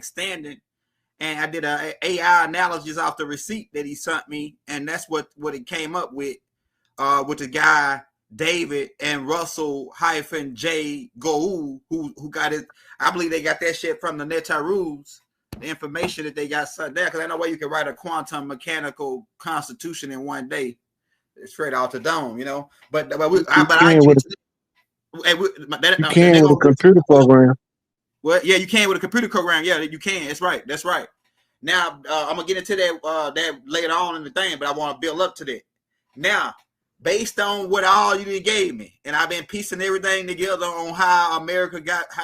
standing, and I did a AI analogies off the receipt that he sent me, and that's what it came up with the guy David and Russell -J Gould, who got it. I believe they got that shit from the Netarus, the information that they got sent there, because I know why you can write a quantum mechanical constitution in one day, straight out the dome, you know. But I get into you can with a computer program. Well, yeah, you can with a computer program. Yeah, you can. That's right. That's right. Now I'm gonna get into that later on in the thing, but I want to build up to that. Now, based on what all you gave me, and I've been piecing everything together on how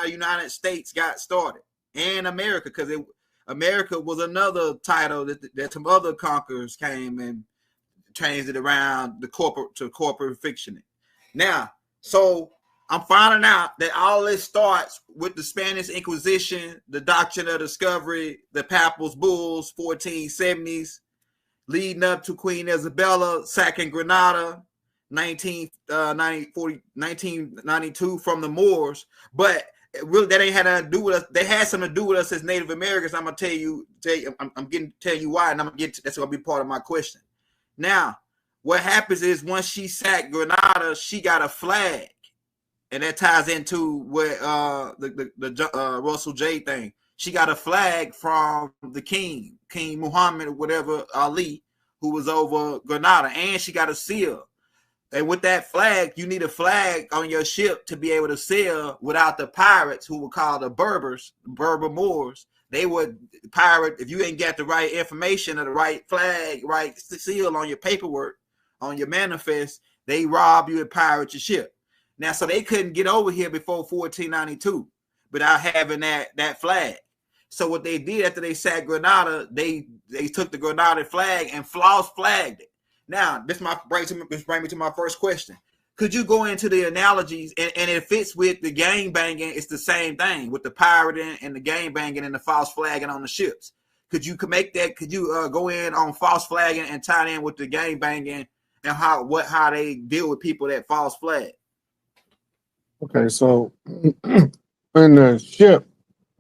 United States got started, and America, because America was another title that some other conquerors came and changed it around the corporate fiction. Now, so I'm finding out that all this starts with the Spanish Inquisition, the Doctrine of Discovery, the Papal Bulls, 1470s, leading up to Queen Isabella sacking Granada, 1992 from the Moors. But really, that ain't had nothing to do with us. They had something to do with us as Native Americans. I'm gonna tell you why, and that's gonna be part of my question. Now, what happens is once she sacked Granada, she got a flag. And that ties into what the Russell J thing. She got a flag from the King Muhammad or whatever, Ali, who was over Granada, and she got a seal. And with that flag, you need a flag on your ship to be able to sail without the pirates, who were called the Berbers, Berber Moors. They would pirate if you ain't got the right information or the right flag, right seal on your paperwork, on your manifest. They rob you and pirate your ship. Now, so they couldn't get over here before 1492 without having that flag. So what they did after they sacked Granada, they took the Granada flag and false flagged it. Now, this brings me to my first question. Could you go into the analogies, and it fits with the gang banging? It's the same thing with the pirating and the gang banging and the false flagging on the ships. Could you make that? Could you go in on false flagging and tie it in with the gang banging and how they deal with people that false flag? Okay, so when the ship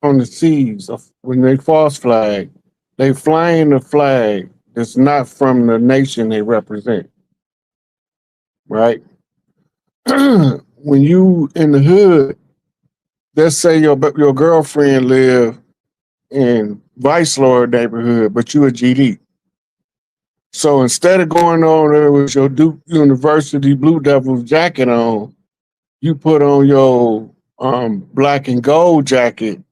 on the seas, when they false flag, they flying a flag that's not from the nation they represent, right? When you in the hood, let's say your girlfriend live in Vice Lord neighborhood, but you a GD. So instead of going on there with your Duke University Blue Devils jacket on, you put on your black and gold jacket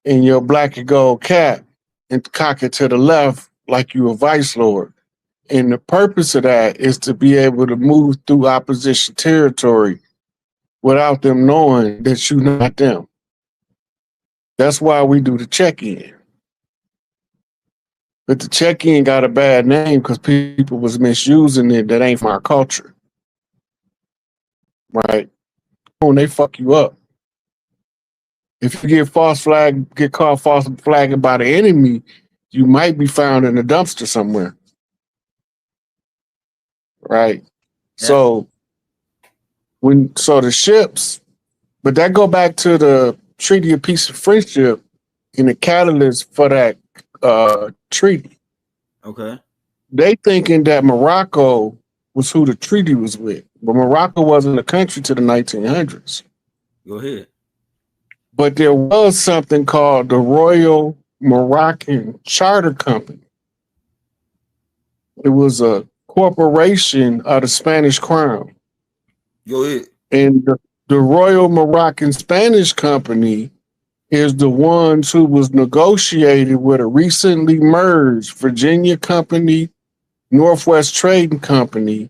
and your black and gold cap and cock it to the left like you a vice lord. And the purpose of that is to be able to move through opposition territory without them knowing that you're not them. That's why we do the check-in. But the check-in got a bad name because people was misusing it that ain't from our culture. Right? When they fuck you up. If you get caught false flagging by the enemy, you might be found in a dumpster somewhere. Right? Yeah. So the ships, but that go back to the Treaty of Peace and Friendship and the catalyst for that treaty. Okay. They thinking that Morocco was who the treaty was with. But Morocco wasn't a country to the 1900s. Go ahead. But there was something called the Royal Moroccan Charter Company. It was a corporation of the Spanish Crown. Go ahead. And the Royal Moroccan Spanish Company is the ones who was negotiated with a recently merged Virginia Company, Northwest Trading Company,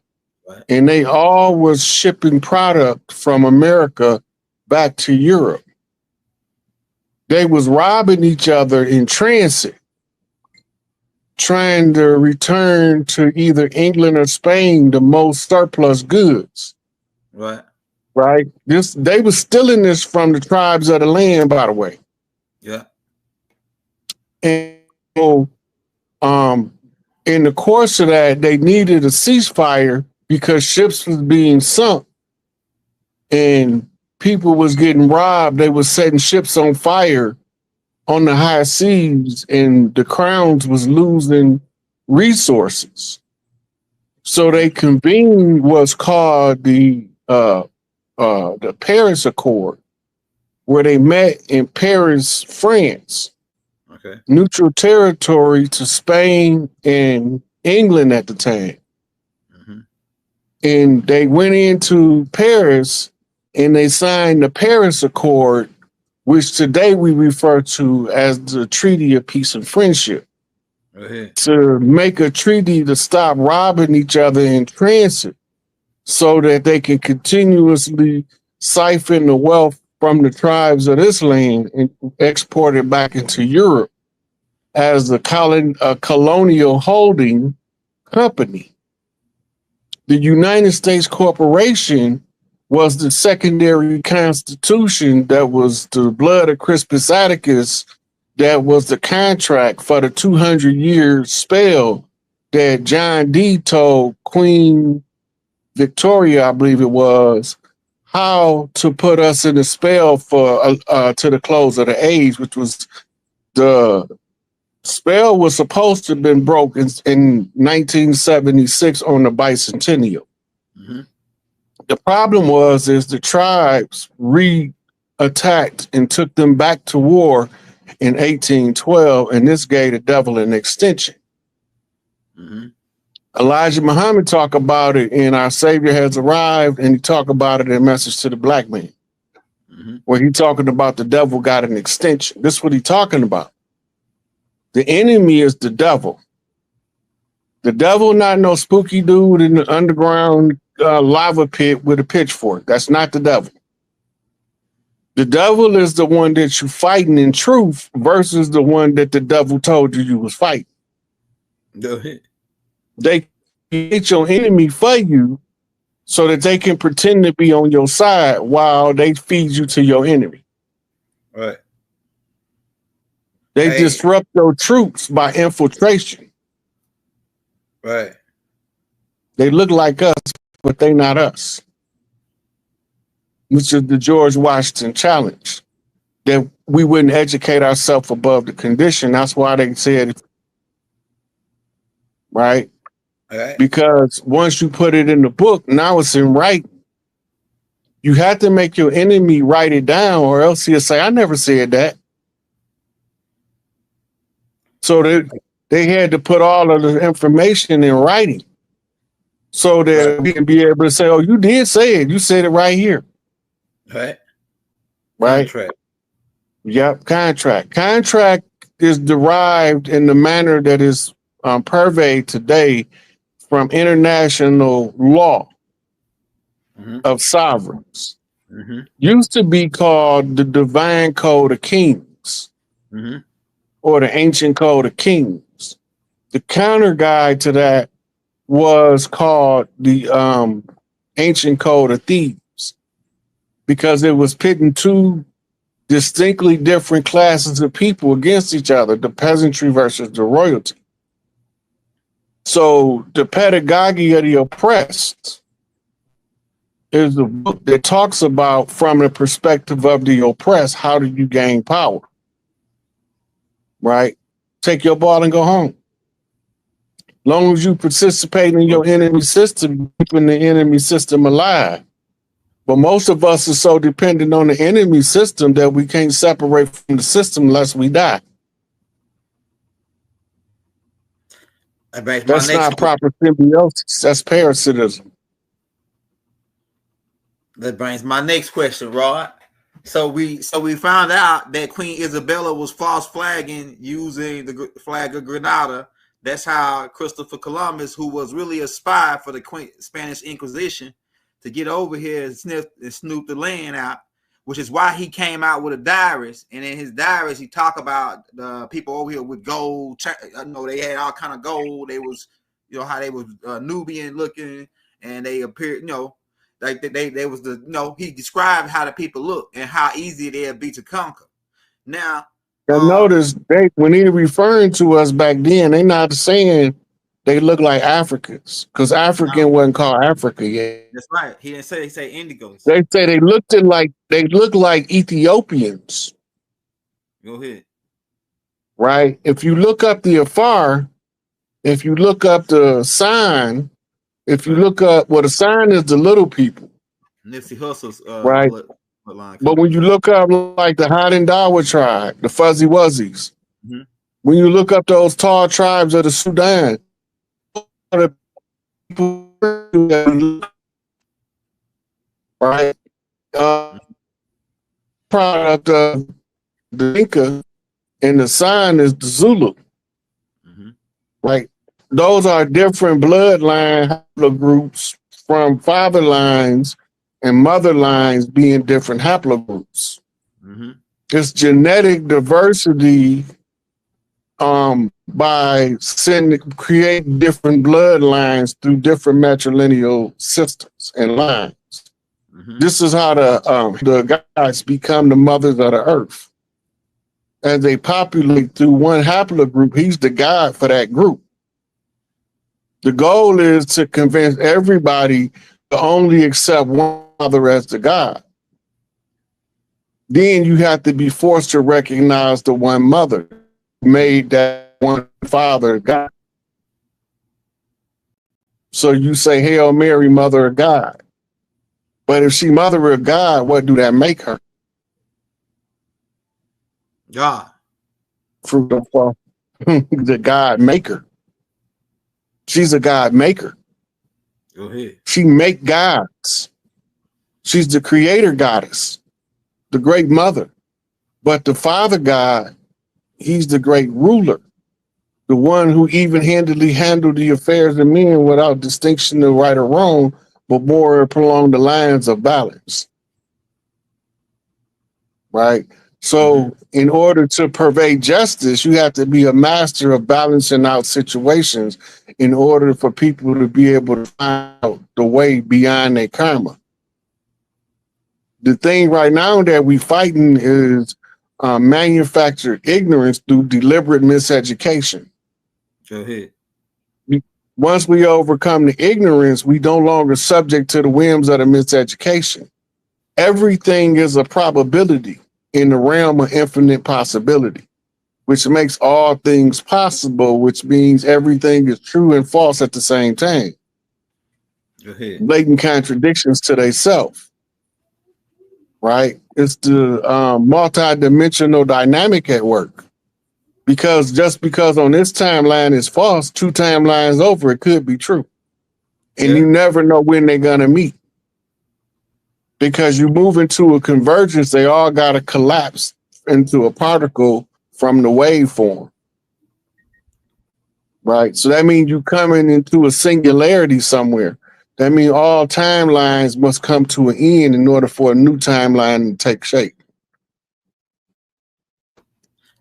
right. And they all was shipping product from America back to Europe. They was robbing each other in transit, trying to return to either England or Spain the most surplus goods. Right. Right. They was stealing this from the tribes of the land, by the way. Yeah. And so, in the course of that, they needed a ceasefire because ships was being sunk and people was getting robbed. They was setting ships on fire on the high seas, and the crowns was losing resources. So they convened what's called the Paris Accord, where they met in Paris, France, neutral territory to Spain and England at the time. And they went into Paris and they signed the Paris Accord, which today we refer to as the Treaty of Peace and Friendship, to make a treaty to stop robbing each other in transit so that they can continuously siphon the wealth from the tribes of this land and export it back into Europe as a colonial holding company. The United States Corporation was the secondary constitution that was the blood of Crispus Attucks, that was the contract for the 200-year spell that John D told Queen Victoria, I believe it was, how to put us in a spell for to the close of the age, which was the spell was supposed to have been broken in 1976 on the bicentennial. The problem was the tribes re-attacked and took them back to war in 1812, and this gave the devil an extension. Elijah Muhammad talked about it in Our Savior Has Arrived, and he talked about it in Message to the Black Man, where he talking about the devil got an extension. This is what he talking about. The enemy is the devil. The devil not no spooky dude in the underground lava pit with a pitchfork. That's not the devil. The devil is the one that you fighting in truth versus the one that the devil told you was fighting. Go ahead. They create your enemy for you so that they can pretend to be on your side while they feed you to your enemy. Right. They disrupt your troops by infiltration. Right. They look like us, but they not us. Which is the George Washington challenge, that we wouldn't educate ourselves above the condition. That's why they said, right? Because once you put it in the book, now it's in writing. You have to make your enemy write it down, or else he'll say, I never said that. So they had to put all of the information in writing so that we can be able to say, oh, you did say it. You said it right here. Right. Contract. Yep, contract. Contract is derived in the manner that is pervaded today from international law of sovereigns. Used to be called the Divine Code of Kings. Or the Ancient Code of Kings. The counter guide to that was called the Ancient Code of Thieves, because it was pitting two distinctly different classes of people against each other, the peasantry versus the royalty. So the Pedagogy of the Oppressed is a book that talks about, from the perspective of the oppressed, how do you gain power? Right? Take your ball and go home. Long as you participate in your enemy system, keeping the enemy system alive. But most of us are so dependent on the enemy system that we can't separate from the system unless we die. That's not proper symbiosis. That's parasitism. That brings my next question, Rod. So we found out that Queen Isabella was false flagging using the flag of Granada. That's how Christopher Columbus, who was really a spy for the Spanish Inquisition, to get over here and snoop the land out, which is why he came out with a diaries. And in his diaries, he talked about the people over here with gold. You know, they had all kind of gold. They was, you know, how they was Nubian looking, and they appeared, you know, like they was the, you know, he described how the people look and how easy they'd be to conquer. Now, notice when he referring to us back then, they not saying they look like Africans, because African wasn't called Africa yet. That's right. He didn't say, they say indigos. They say they look like Ethiopians. Go ahead. right? If you look up the afar, if you look up the sign, if you look up, well, the sign is the little people, Nipsey Hussle's right? bloodline. But when you look up like the Hadendawa tribe, the Fuzzy Wuzzies, when you look up those tall tribes of the Sudan, the people, right? Product of the Inca, and the sign is the Zulu, right? Those are different bloodline haplogroups from father lines and mother lines being different haplogroups. It's genetic diversity by creating different bloodlines through different matrilineal systems and lines. This is how the gods become the mothers of the earth. As they populate through one haplogroup, he's the god for that group. The goal is to convince everybody to only accept one mother as the god. Then you have to be forced to recognize the one mother who made that one father God. So you say, Hail Mary, mother of God. But if she mother of God, what do that make her? God. Fruit of the God maker. She's a God maker. Go ahead. She make gods. She's the creator goddess, the great mother. But the father God, he's the great ruler, the one who even-handedly handled the affairs of men without distinction of right or wrong, but more along the lines of balance. Right? So in order to pervade justice, you have to be a master of balancing out situations in order for people to be able to find out the way beyond their karma. The thing right now that we fighting is manufactured ignorance through deliberate miseducation. Go ahead. Once we overcome the ignorance, we no longer subject to the whims of the miseducation. Everything is a probability in the realm of infinite possibility, which makes all things possible, which means everything is true and false at the same time. Go ahead. Blatant contradictions to themselves, right? It's the multi-dimensional dynamic at work. Because just because on this timeline is false, 2 timelines over, it could be true. And you never know when they're going to meet. Because you move into a convergence, they all got to collapse into a particle from the waveform. Right? So that means you coming into a singularity somewhere. That means all timelines must come to an end in order for a new timeline to take shape.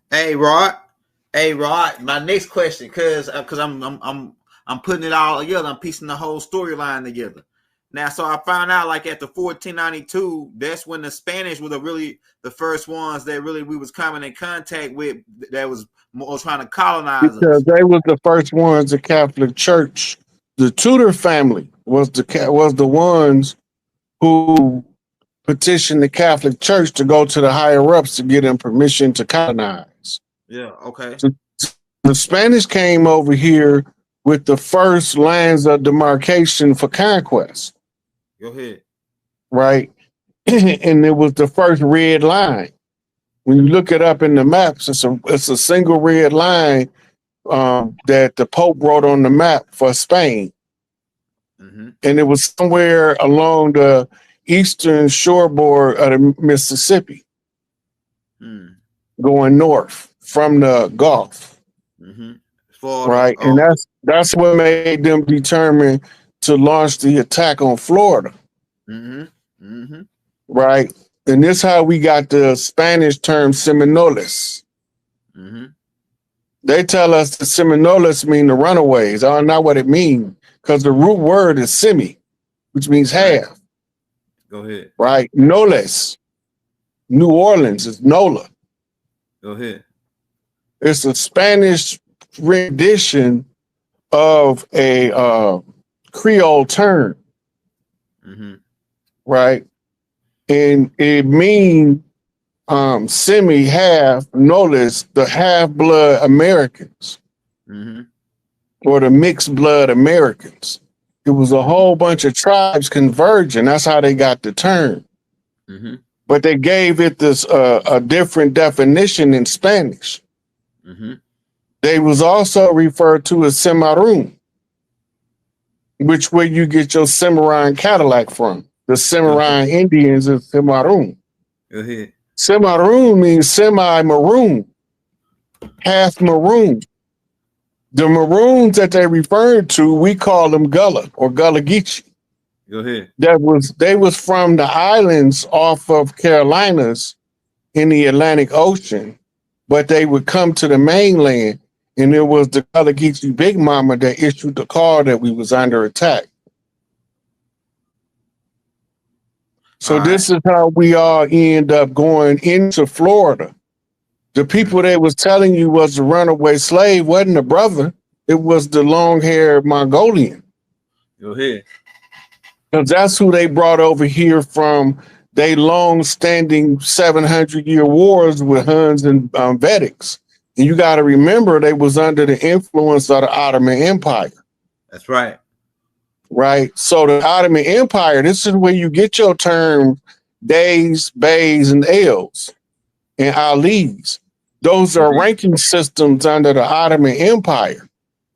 Hey, Rod. Hey, Rod. My next question, because I'm putting it all together. I'm piecing the whole storyline together. Now, so I found out like after 1492, that's when the Spanish were the first ones that really we was coming in contact with that was more trying to colonize because us. They was the first ones, the Catholic Church. The Tudor family was the ones who petitioned the Catholic Church to go to the higher ups to get them permission to colonize. Yeah, okay. So the Spanish came over here with the first lines of demarcation for conquest. Go ahead. Right? And it was the first red line. When you look it up in the maps, it's a single red line that the Pope wrote on the map for Spain. And it was somewhere along the eastern shoreboard of the Mississippi, going north from the Gulf. Right. And that's what made them determine to launch the attack on Florida. Right. And this is how we got the Spanish term Seminoles. They tell us the Seminoles mean the runaways. I don't know what it means, because the root word is semi, which means half. Go ahead. Right. Noles. New Orleans is Nola. Go ahead. It's a Spanish rendition of a Creole term. Right. And it means semi-half, notice the half-blood Americans or the mixed blood Americans. It was a whole bunch of tribes converging. That's how they got the term. But they gave it this a different definition in Spanish. They was also referred to as Cimarron, which where you get your Cimarron Cadillac from. The Cimarron Indians is Cimarron. Go ahead. Cimarron means semi-maroon, half maroon. The maroons that they referred to, we call them Gullah or Gullah Geechee. Go ahead. They was from the islands off of Carolinas in the Atlantic Ocean, but they would come to the mainland, and it was the Gullah Geechee Big Mama that issued the call that we was under attack. So this is how we all end up going into Florida. The people that was telling you was the runaway slave wasn't a brother. It was the long-haired Mongolian. Go ahead. Because that's who they brought over here from they long-standing 700-year wars with Huns and Vedics. And you got to remember they was under the influence of the Ottoman Empire. That's right. Right. So the Ottoman Empire, this is where you get your term days, bays, and L's and Ali's. Those are ranking systems under the Ottoman Empire.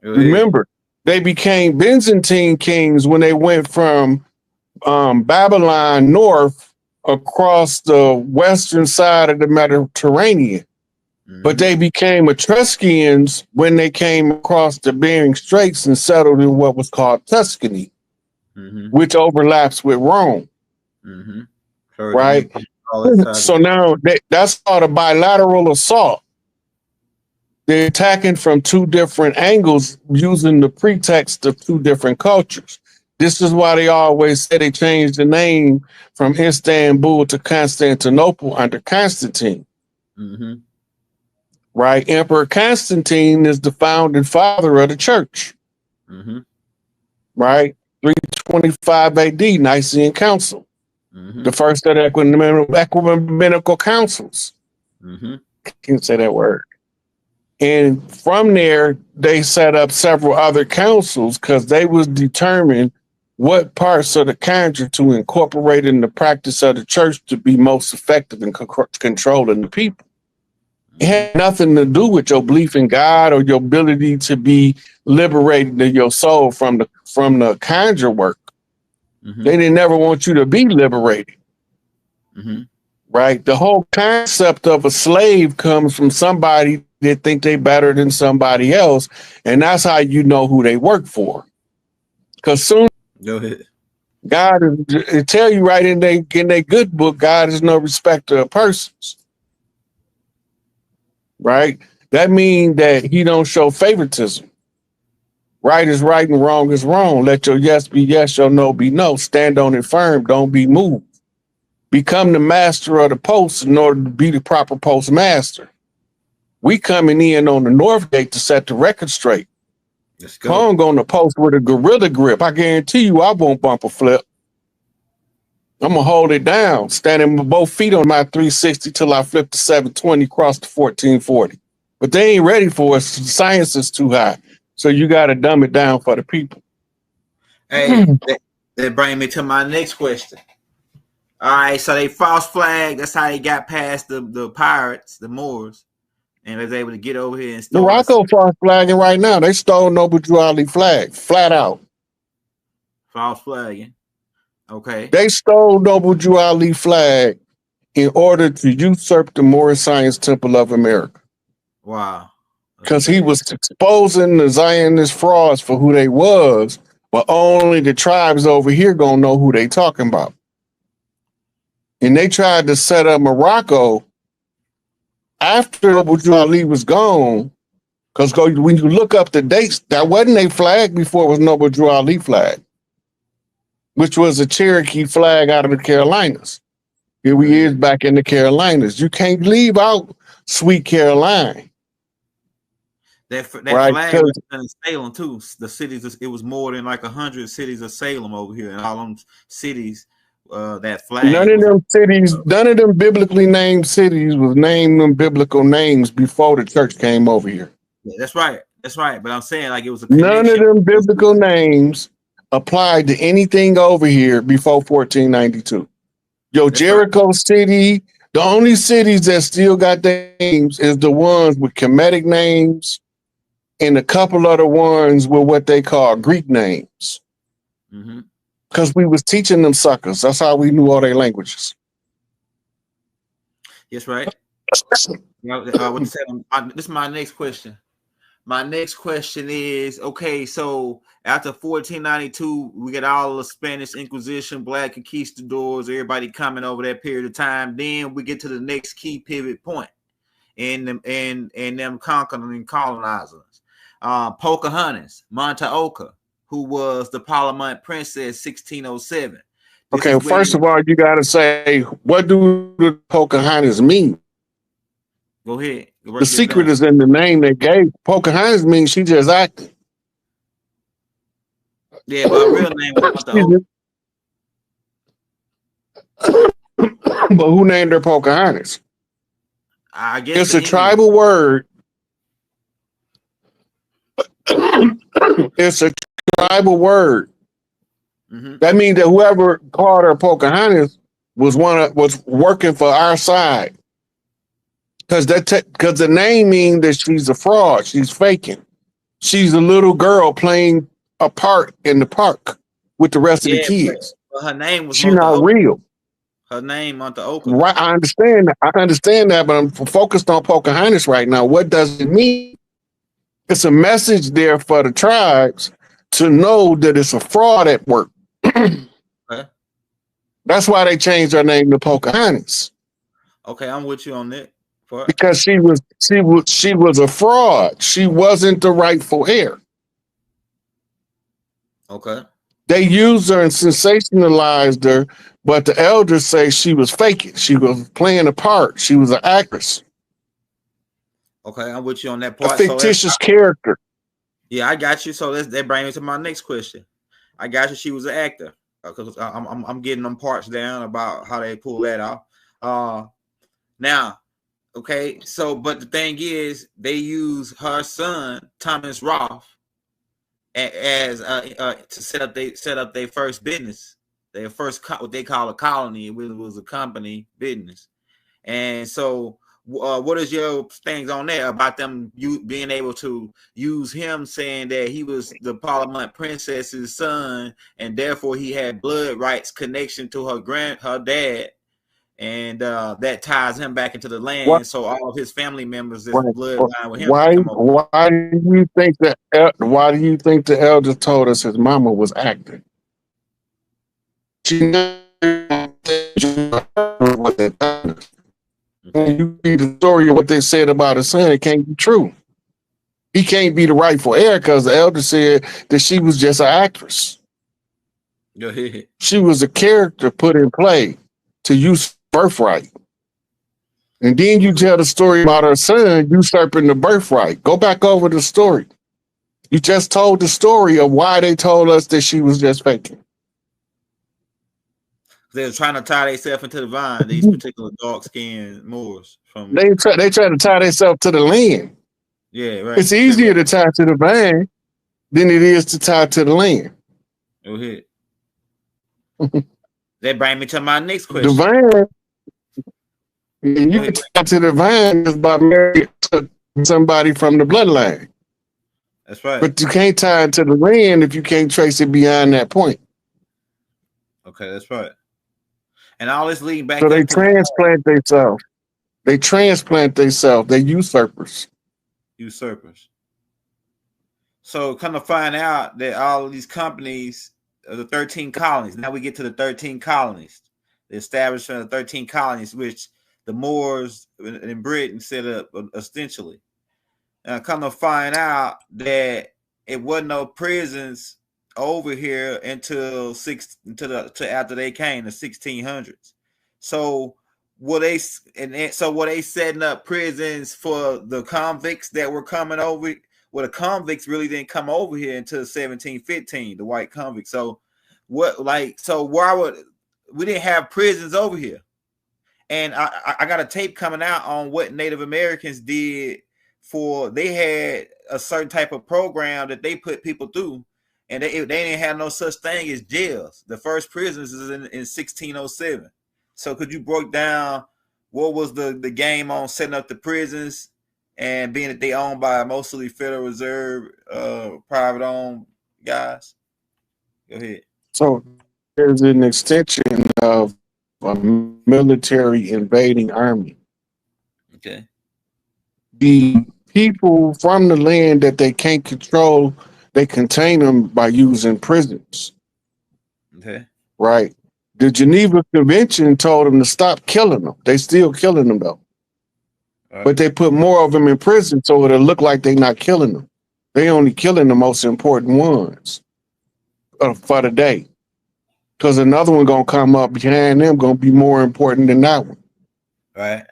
Remember, they became Byzantine kings when they went from Babylon north across the western side of the Mediterranean. But they became Etruscans when they came across the Bering Straits and settled in what was called Tuscany, which overlaps with Rome. Right? So now that's called a bilateral assault. They're attacking from two different angles using the pretext of two different cultures. This is why they always say they changed the name from Istanbul to Constantinople under Constantine. Right? Emperor Constantine is the founding father of the church. Right? 325 AD, Nicene Council. The first of the ecumenical councils. Can't say that word. And from there, they set up several other councils because they was determined what parts of the country to incorporate in the practice of the church to be most effective in controlling the people. It had nothing to do with your belief in God or your ability to be liberated in your soul from the conjure work. They didn't never want you to be liberated. Right? The whole concept of a slave comes from somebody that think they better than somebody else, and that's how you know who they work for. Because soon, go ahead. God it tell you right in their good book, God is no respecter of persons. Right? That means that he don't show favoritism. Right is right and wrong is wrong. Let your yes be yes, your no be no. Stand on it firm, don't be moved. Become the master of the post in order to be the proper postmaster. We coming in on the north gate to set the record straight. Let's go. Kong on the post with a gorilla grip. I guarantee you I won't bump a flip. I'm going to hold it down, standing with both feet on my 360 till I flip the 720 across the 1440. But they ain't ready for us. Science is too high. So you got to dumb it down for the people. Hey, that brings me to my next question. All right, so they false flag. That's how they got past the pirates, the Moors, and they was able to get over here and start. Morocco false flagging right now. They stole Noble Drew Ali flag, flat out. False flagging. Okay. They stole Noble Drew Ali flag in order to usurp the Moorish Science Temple of America. Wow. Because he was exposing the Zionist frauds for who they was, but only the tribes over here gonna know who they talking about. And they tried to set up Morocco after Noble Drew Ali was gone, because when you look up the dates, that wasn't a flag before it was Noble Drew Ali flag, which was a Cherokee flag out of the Carolinas. Here we is back in the Carolinas. You can't leave out Sweet Caroline. That right, flag was in Salem too. The cities, it was more than like 100 cities of Salem over here, and all them cities that flag. None of them biblically named cities was named them biblical names before the church came over here. Yeah, that's right. That's right. But I'm saying like it was a None of connection. them biblical names applied to anything over here before 1492. That's Jericho City, the only cities that still got their names is the ones with Kemetic names and a couple other ones with what they call Greek names. Because we was teaching them suckers. That's how we knew all their languages. Yes, right. What you said? This is my next question. My next question is, okay, so after 1492, we get all the Spanish Inquisition, Black conquistadors, everybody coming over that period of time. Then we get to the next key pivot point in them conquering colonizers. Pocahontas, Montaoka, who was the Parliament princess 1607. Okay, first of all, you got to say, what do the Pocahontas mean? Go ahead. The secret is in the name they gave. Pocahontas means she just acted. Yeah, but her real name was Montaoka. But who named her Pocahontas? I guess it's a tribal word. It's a tribal word. That means that whoever called her Pocahontas was working for our side. Because the name means that she's a fraud. She's faking. She's a little girl playing a part in the park with the rest of the kids. But her name was. She's not real. Her name Montaoka. Right, I understand that, but I'm focused on Pocahontas right now. What does it mean? It's a message there for the tribes to know that it's a fraud at work. Okay. That's why they changed her name to Pocahontas. Okay, I'm with you on that. Because she was a fraud. She wasn't the rightful heir. Okay. They used her and sensationalized her, but the elders say she was faking. She was playing a part. She was an actress. Okay, I'm with you on that part. A fictitious character. Yeah, I got you. So that brings me to my next question. I got you. She was an actor. Because I'm getting them parts down about how they pull that off. Now, okay, so but the thing is, they use her son Thomas Roth as to set up their first business, their first what they call a colony. It was a company business, and so what is your things on there about them being able to use him, saying that he was the Parliament princess's son and therefore he had blood rights connection to her dad, and that ties him back into the land. What? So all of his family members is bloodline with him. Why do you think the elder told us his mama was acting? She and you read the story of what they said about his son, it can't be true. He can't be the rightful heir because the elder said that she was just an actress. Go ahead. She was a character put in play to use birthright. And then you tell the story about her son usurping the birthright. Go back over the story. You just told the story of why they told us that she was just faking. They're trying to tie themselves into the vine, these particular dark-skinned Moors. They try to tie themselves to the land. Yeah, right. It's easier to tie to the vine than it is to tie to the land. Go ahead. That brings me to my next question. The vine, you can tie to the vine just by marrying somebody from the bloodline. That's right. But you can't tie it to the land if you can't trace it beyond that point. Okay, that's right. And all this leading back. So they transplant themselves. They transplant themselves. They usurpers. Usurpers. So come to find out that all of these companies, the 13 colonies. Now we get to the 13 colonies. The establishment of 13 colonies, which the Moors in Britain set up ostensibly. And come to find out that it wasn't no prisons over here until after they came, the 1600s. So were they setting up prisons for the convicts that were coming over? Well, the convicts really didn't come over here until 1715, the white convicts. So why we didn't have prisons over here. And I got a tape coming out on what Native Americans did they had a certain type of program that they put people through, and they didn't have no such thing as jails. The first prisons is in 1607. So could you break down what was the game on setting up the prisons, and being that they owned by mostly Federal Reserve, private owned guys? Go ahead. So there's an extension of a military invading army. Okay. The people from the land that they can't control, they contain them by using prisons. Okay. Right. The Geneva Convention told them to stop killing them. They still killing them though. But they put more of them in prison so it'll look like they're not killing them. They only killing the most important ones for the day. Because another one gonna come up behind them, gonna be more important than that one. Right.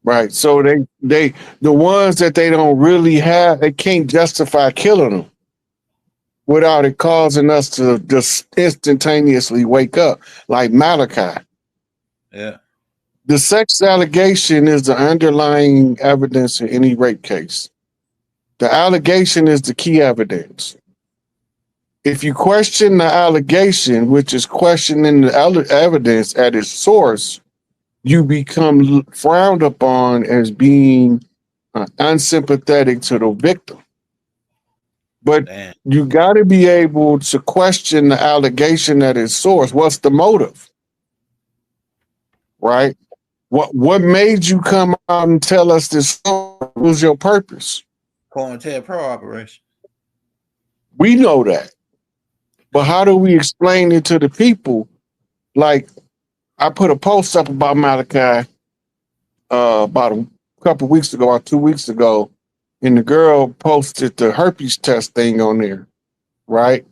Right. So the ones that they don't really have, they can't justify killing them without it causing us to just instantaneously wake up, like Malachi. Yeah. The sex allegation is the underlying evidence in any rape case. The allegation is the key evidence. If you question the allegation, which is questioning the evidence at its source, you become frowned upon as being unsympathetic to the victim. But you got to be able to question the allegation at its source. What's the motive? Right? What made you come out and tell us this story? What was your purpose? COINTELPRO operation. We know that. But how do we explain it to the people? Like, I put a post up about Malachi about a couple weeks ago or 2 weeks ago, and the girl posted the herpes test thing on there, right?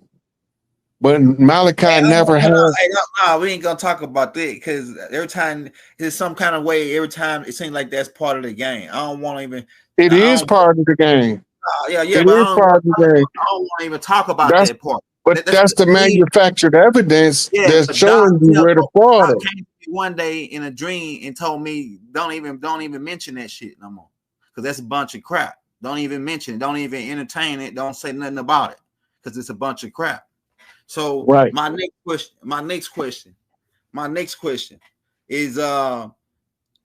But Malachi never had. No, we ain't gonna talk about that, because every time there's some kind of way, every time it seems like that's part of the game. I don't want to even. It is part of the game. Yeah, it is part of the game. I don't want to even talk about that part. But that's the manufactured evidence that's showing you where the fraud is. Came to me one day in a dream and told me, don't even mention that shit no more, because that's a bunch of crap. Don't even mention it. Don't even entertain it. Don't say nothing about it, because it's a bunch of crap. So my next question is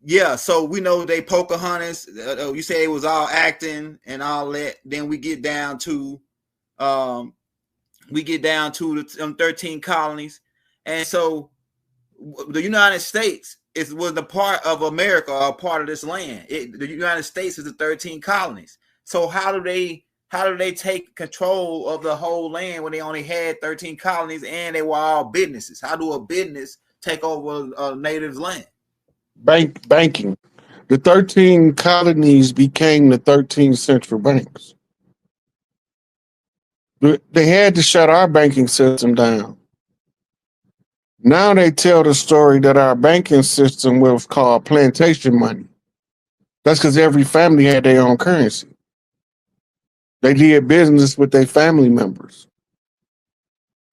yeah. So we know they Pocahontas. You say it was all acting and all that. Then we get down to the 13 colonies, and so the United States was the part of America, or part of this land. The United States is the 13 colonies. So how do they take control of the whole land when they only had 13 colonies and they were all businesses? How do a business take over a native's land? Banking. The 13 colonies became the 13 central banks. They had to shut our banking system down. Now they tell the story that our banking system was called plantation money. That's because every family had their own currency. They did business with their family members.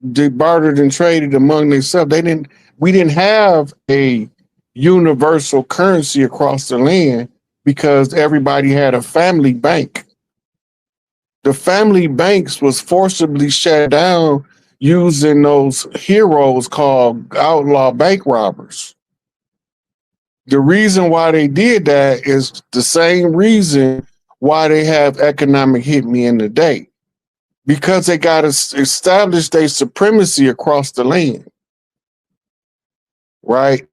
They bartered and traded among themselves. We didn't have a universal currency across the land because everybody had a family bank. The family banks was forcibly shut down using those heroes called outlaw bank robbers. The reason why they did that is the same reason why they have economic hit me in the day, because they got to establish their supremacy across the land, right?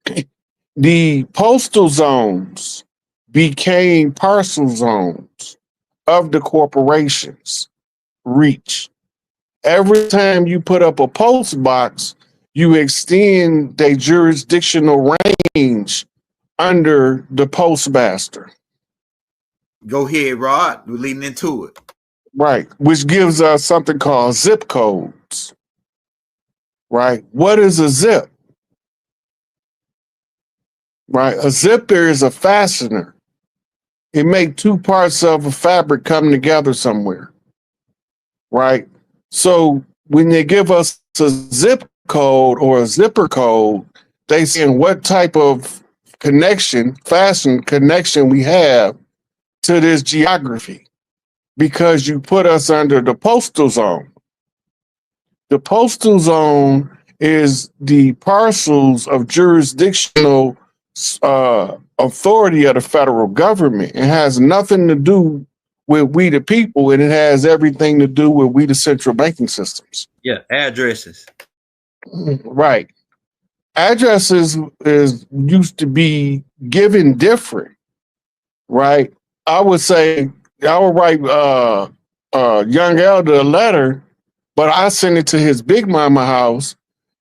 The postal zones became parcel zones of the corporations' reach. Every time you put up a post box, you extend their jurisdictional range under the postmaster. Go ahead, Rod. We're leading into it. Right, which gives us something called zip codes. Right, what is a zip? Right, a zipper is a fastener. It makes two parts of a fabric come together somewhere. Right, so when they give us a zip code or a zipper code, they saying what type of fashion connection we have to this geography, because you put us under the postal zone. The postal zone is the parcels of jurisdictional authority of the federal government. It has nothing to do with we the people, and it has everything to do with we the central banking systems. Yeah, addresses. Right. Addresses is used to be given different, right? I would say I would write young elder a letter, but I send it to his big mama house,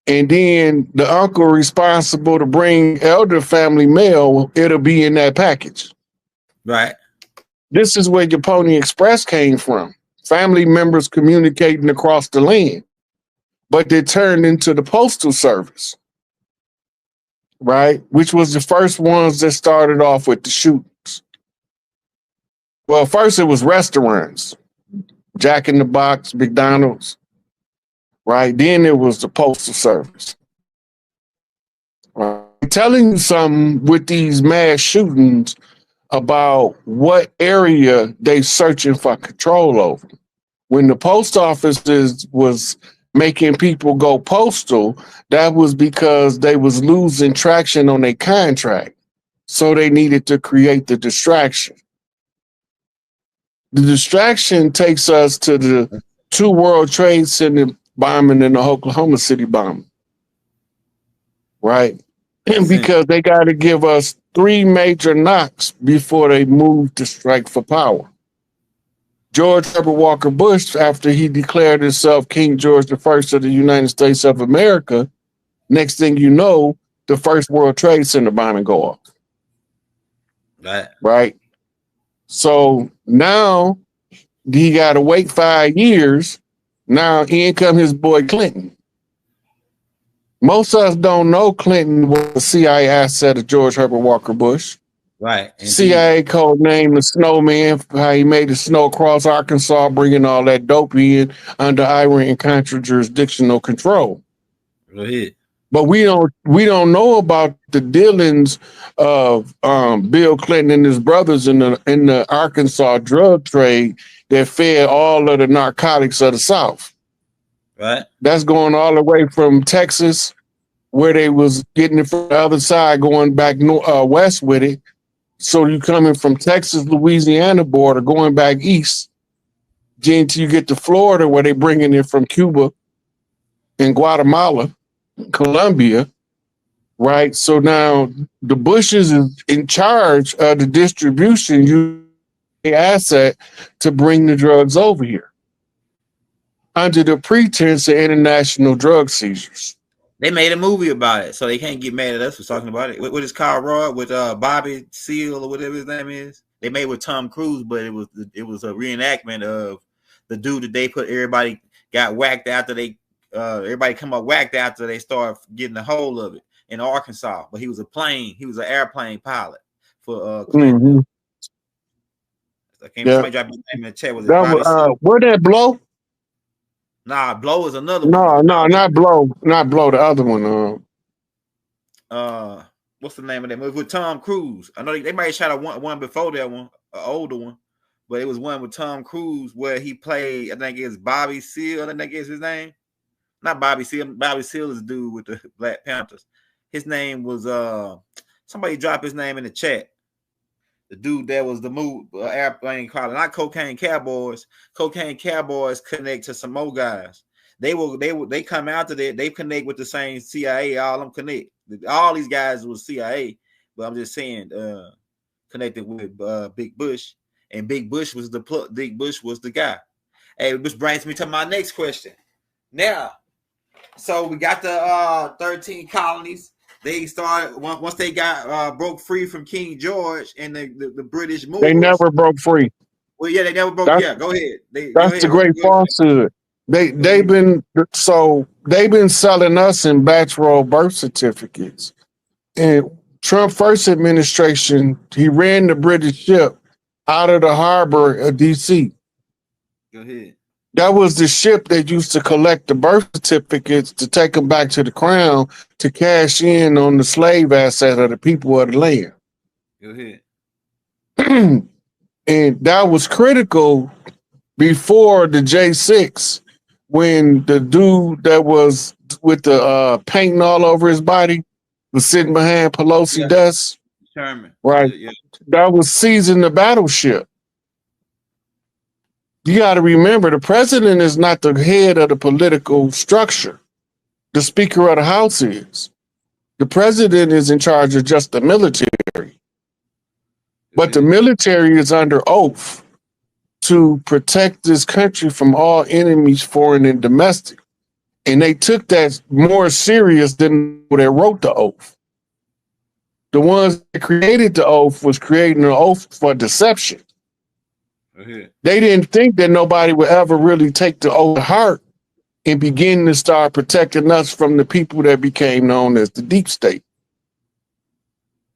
and then the uncle responsible to bring elder family mail, it'll be in that package. Right. This is where your Pony Express came from. Family members communicating across the land, but they turned into the postal service, right? Which was the first ones that started off with the shootings. Well, first it was restaurants, Jack in the Box, McDonald's, right? Then it was the postal service. I'm telling you something with these mass shootings about what area they searching for control over. When the post office was making people go postal, that was because they was losing traction on their contract. So they needed to create the distraction. The distraction takes us to the 2 World Trade Center bombing and the Oklahoma City bombing, right? And because they got to give us 3 major knocks before they move to strike for power. George Herbert Walker Bush, after he declared himself King George I of the United States of America, next thing you know, the first World Trade Center bombing go off. Right. So now he got to wait 5 years. Now in come his boy Clinton. Most of us don't know Clinton was a CIA asset of George Herbert Walker Bush. Right. CIA code name the Snowman, how he made the snow across Arkansas, bringing all that dope in under Iran Contra jurisdictional control. Go ahead. But we don't know about the dealings of Bill Clinton and his brothers in the Arkansas drug trade that fed all of the narcotics of the South. Right. That's going all the way from Texas, where they was getting it from the other side, going back west with it. So you coming from Texas, Louisiana border, going back east, until you get to Florida, where they bringing it from Cuba and Guatemala, Colombia, right? So now the Bushes is in charge of the distribution, you asset to bring the drugs over here under the pretense of international drug seizures. They made a movie about it, so they can't get mad at us for talking about it. What is Kyle Roy with Bobby Seale or whatever his name is? They made with Tom Cruise, but it was a reenactment of the dude that they put. Everybody got whacked after they everybody come up whacked after they started getting a hold of it in Arkansas. But he was an airplane pilot for Clinton. I can't somebody drop his name in the chat. Was it Bobby Seale? Where that Blow? Nah, Blow is another one. No, not Blow. Not Blow, the other one. What's the name of that movie with Tom Cruise? I know they might have shot a one before that one, an older one, but it was one with Tom Cruise where he played, I think it's Bobby Seale, I think is his name. Not Bobby Seale. Bobby Seale is the dude with the Black Panthers. His name was somebody drop his name in the chat. The dude that was the airplane pilot, not Cocaine Cowboys. Cocaine Cowboys connect to some more guys. They come after that. They connect with the same CIA. All them connect. All these guys was CIA, but I'm just saying, connected with Big Bush, and Big Bush was the guy. Hey, which brings me to my next question. Now, so we got the 13 colonies. They started once they got broke free from King George and the British movers. They never broke free. Well, yeah, they never broke. Go ahead. That's the great falsehood. They've been selling us in batch roll birth certificates. And Trump first administration, he ran the British ship out of the harbor of DC. Go ahead. That was the ship that used to collect the birth certificates to take them back to the crown to cash in on the slave asset of the people of the land. Go ahead. And that was critical before the J6, when the dude that was with the painting all over his body was sitting behind Pelosi desk. Sherman. Right. Yeah. That was seizing the battleship. You got to remember, the president is not the head of the political structure. The Speaker of the House is. The president is in charge of just the military. But the military is under oath to protect this country from all enemies, foreign and domestic. And they took that more serious than they wrote the oath. The ones that created the oath was creating an oath for deception. They didn't think that nobody would ever really take the oath to heart and begin to start protecting us from the people that became known as the deep state.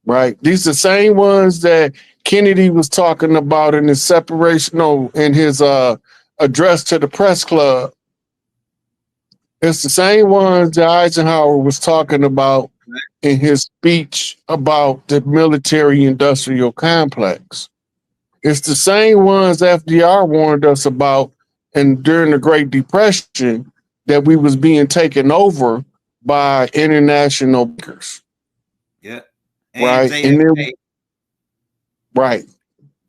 Right? These are the same ones that Kennedy was talking about in his in his address to the press club. It's the same ones that Eisenhower was talking about in his speech about the military industrial complex. It's the same ones FDR warned us about, and during the Great Depression, that we was being taken over by international bankers. Yeah. And right. And then, right.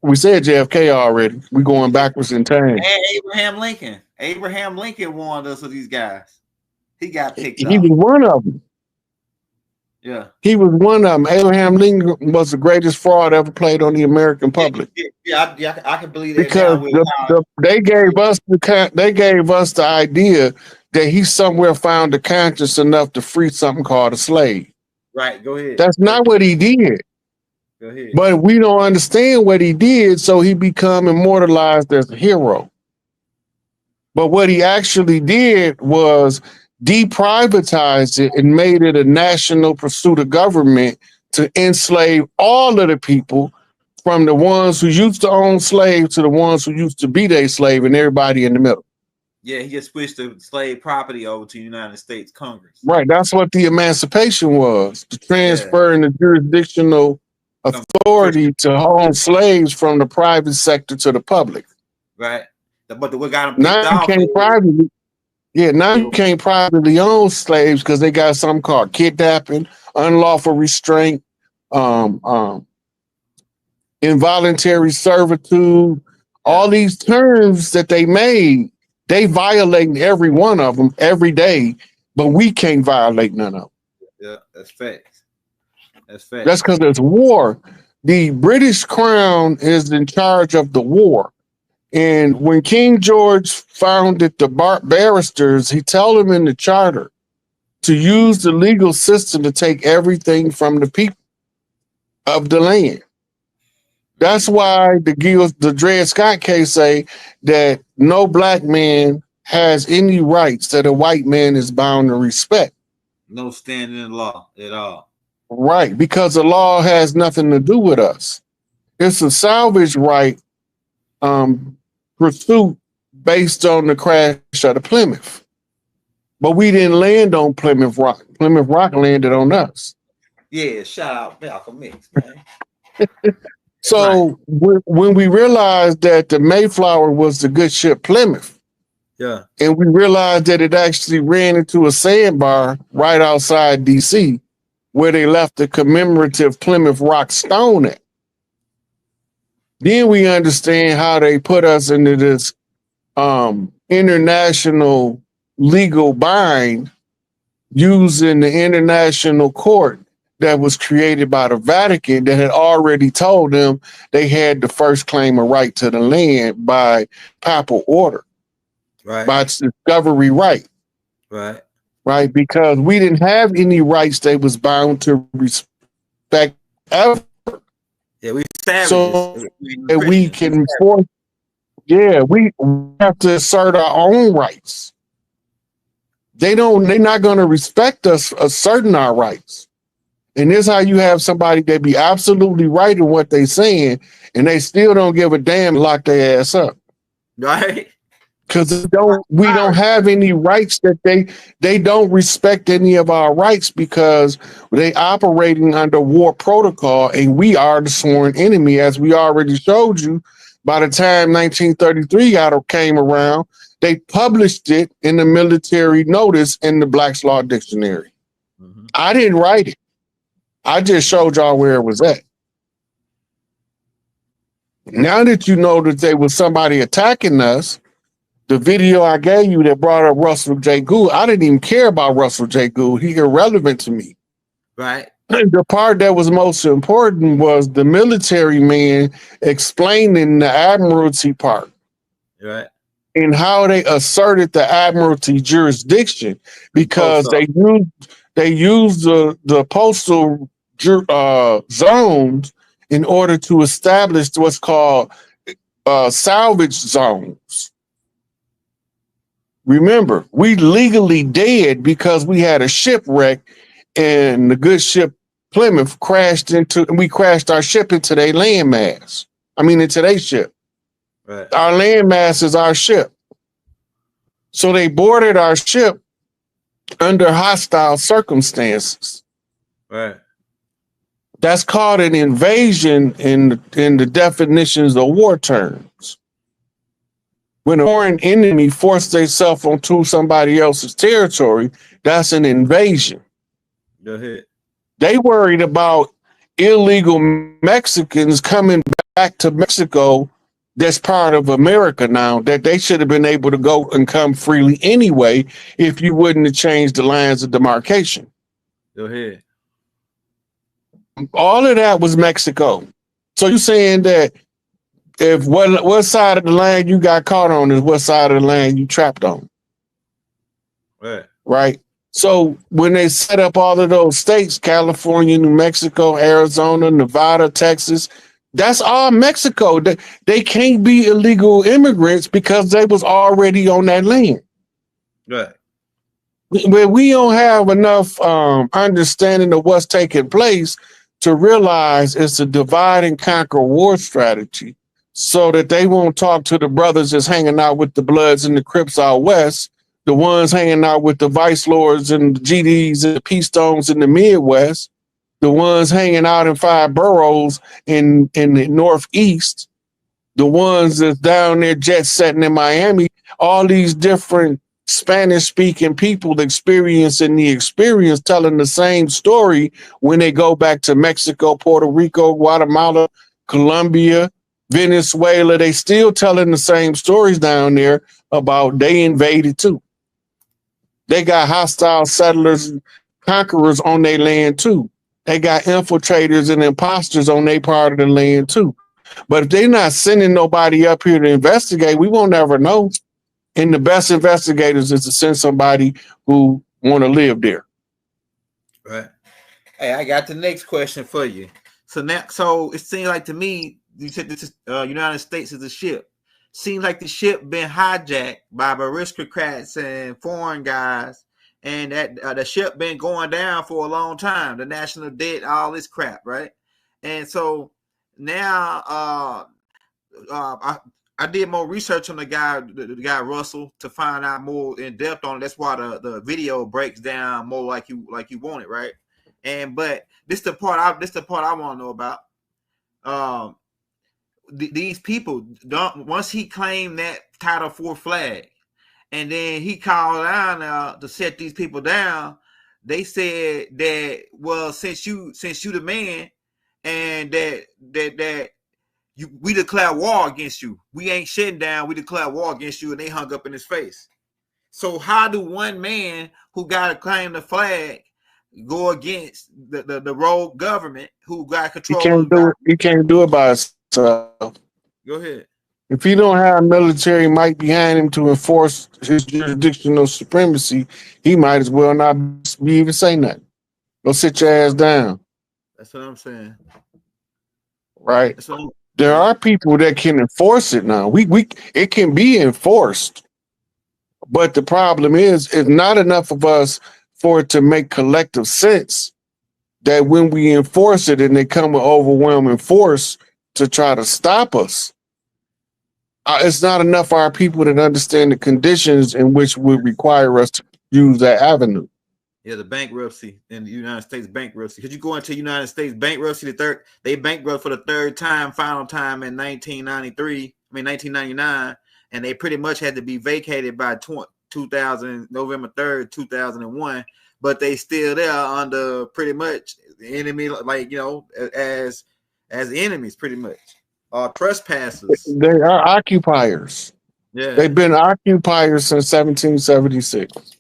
We said JFK already. We're going backwards in time. And Abraham Lincoln. Abraham Lincoln warned us of these guys. He got picked up. He was one of them. Yeah. He was one of them. Abraham Lincoln was the greatest fraud ever played on the American public. Yeah, I can believe that. Because they gave us the idea that he somewhere found the conscience enough to free something called a slave. Right, go ahead. That's not what he did. Go ahead. But we don't understand what he did, so he become immortalized as a hero. But what he actually did was deprivatized it and made it a national pursuit of government to enslave all of the people, from the ones who used to own slaves to the ones who used to be their slave, and everybody in the middle. Yeah, he just switched the slave property over to the United States Congress. Right, that's what the emancipation was, to transfer the jurisdictional authority to own slaves from the private sector to the public. Right, but what got him now you can't privately. Yeah, now you can't privately own slaves because they got something called kidnapping, unlawful restraint, involuntary servitude. All these terms that they made, they violate every one of them every day, but we can't violate none of them. Yeah, that's facts. That's facts. That's because there's war. The British Crown is in charge of the war. And when King George founded the barristers, he told them in the charter to use the legal system to take everything from the people of the land. That's why the Dred Scott case say that no black man has any rights that a white man is bound to respect. No standing in law at all. Right, because the law has nothing to do with us. It's a salvage right pursuit based on the crash of the Plymouth. But we didn't land on Plymouth Rock. Plymouth Rock landed on us. Yeah, shout out Malcolm X, man. So when we realized that the Mayflower was the good ship Plymouth, and we realized that it actually ran into a sandbar right outside DC, where they left the commemorative Plymouth Rock stone at. Then we understand how they put us into this international legal bind using the international court that was created by the Vatican that had already told them they had the first claim of right to the land by papal order, by discovery right. Right, because we didn't have any rights they was bound to respect ever. Yeah, we savages. So we can force. Yeah, we have to assert our own rights. They're not going to respect us asserting our rights. And this is how you have somebody that be absolutely right in what they saying, and they still don't give a damn, lock their ass up. Right. because we don't have any rights that they don't respect any of our rights because they operating under war protocol and we are the sworn enemy, as we already showed you. By the time 1933 came around, they published it in the military notice in the Black's Law Dictionary. Mm-hmm. I didn't write it. I just showed y'all where it was at. Now that you know that there was somebody attacking us, the video I gave you that brought up Russell J. Gould, I didn't even care about Russell J. Gould. He's irrelevant to me. Right. The part that was most important was the military man explaining the Admiralty part. Right. And how they asserted the Admiralty jurisdiction because they used the postal zones in order to establish what's called salvage zones. Remember, we legally dead because we had a shipwreck and the good ship Plymouth crashed our ship into their landmass. Into their ship. Right. Our landmass is our ship. So they boarded our ship under hostile circumstances. Right. That's called an invasion in the definitions of war terms. When a foreign enemy forced themselves onto somebody else's territory, that's an invasion. Go ahead. They worried about illegal Mexicans coming back to Mexico that's part of America now, that they should have been able to go and come freely anyway if you wouldn't have changed the lines of demarcation. Go ahead. All of that was Mexico. So you're saying that if what side of the land you got caught on is what side of the land you trapped on. Right. Right. So when they set up all of those states, California, New Mexico, Arizona, Nevada, Texas, that's all Mexico. They can't be illegal immigrants because they was already on that land. Right. But we don't have enough understanding of what's taking place to realize it's a divide and conquer war strategy, so that they won't talk to the brothers that's hanging out with the Bloods and the Crips out west, the ones hanging out with the Vice Lords and the GDs and the P-Stones in the Midwest, the ones hanging out in 5 boroughs in the Northeast, the ones that's down there jet setting in Miami, all these different Spanish-speaking people experiencing the experience, telling the same story when they go back to Mexico, Puerto Rico, Guatemala, Colombia, Venezuela. They still telling the same stories down there about they invaded too. They got hostile settlers and conquerors on their land too. They got infiltrators and imposters on their part of the land too. But if they're not sending nobody up here to investigate, we won't ever know. And the best investigators is to send somebody who want to live there. Right. Hey, I got the next question for you. So it seems like to me, you said this is United States is a ship. Seems like the ship been hijacked by aristocrats and foreign guys, and that the ship been going down for a long time. The national debt, all this crap, right? And so now, I did more research on the guy Russell to find out more in depth on it. That's why the video breaks down more like you want it, right? But this the part I want to know about. These people don't, once he claimed that Title IV flag, and then he called down to set these people down, they said that, well, since you the man, and that we declare war against you. We ain't shutting down. We declare war against you, and they hung up in his face. So how do one man who got to claim the flag go against the rogue government who got control? He can't do it by himself. Go ahead. If he don't have military might behind him to enforce his jurisdictional supremacy, he might as well not be even say nothing. Go sit your ass down. That's what I'm saying. Right. There are people that can enforce it now. It can be enforced, but the problem is not enough of us for it to make collective sense that when we enforce it and they come with overwhelming force to try to stop us, it's not enough for our people that understand the conditions in which would require us to use that avenue. Yeah, the bankruptcy in the United States bankruptcy. Because you go into United States bankruptcy, they bankrupt for the third time, final time in 1999, and they pretty much had to be vacated by 2000 November 3rd, 2001. But they still there under pretty much the enemy, like as enemies, pretty much, trespassers. They are occupiers. Yeah, They've been occupiers since 1776.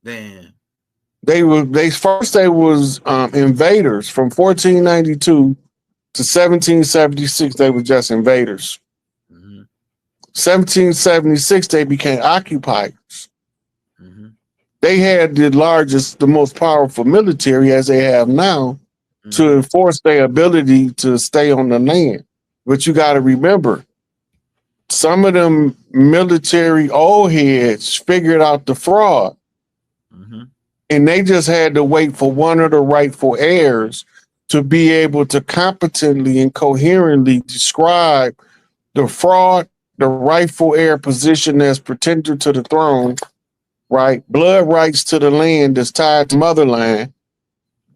damn. They was invaders from 1492 to 1776. They were just invaders. 1776 they became occupiers. They had the most powerful military as they have now to enforce their ability to stay on the land. But you got to remember, some of them military old heads figured out the fraud. And they just had to wait for one of the rightful heirs to be able to competently and coherently describe the fraud, the rightful heir position as pretender to the throne, right? Blood rights to the land that's tied to motherland,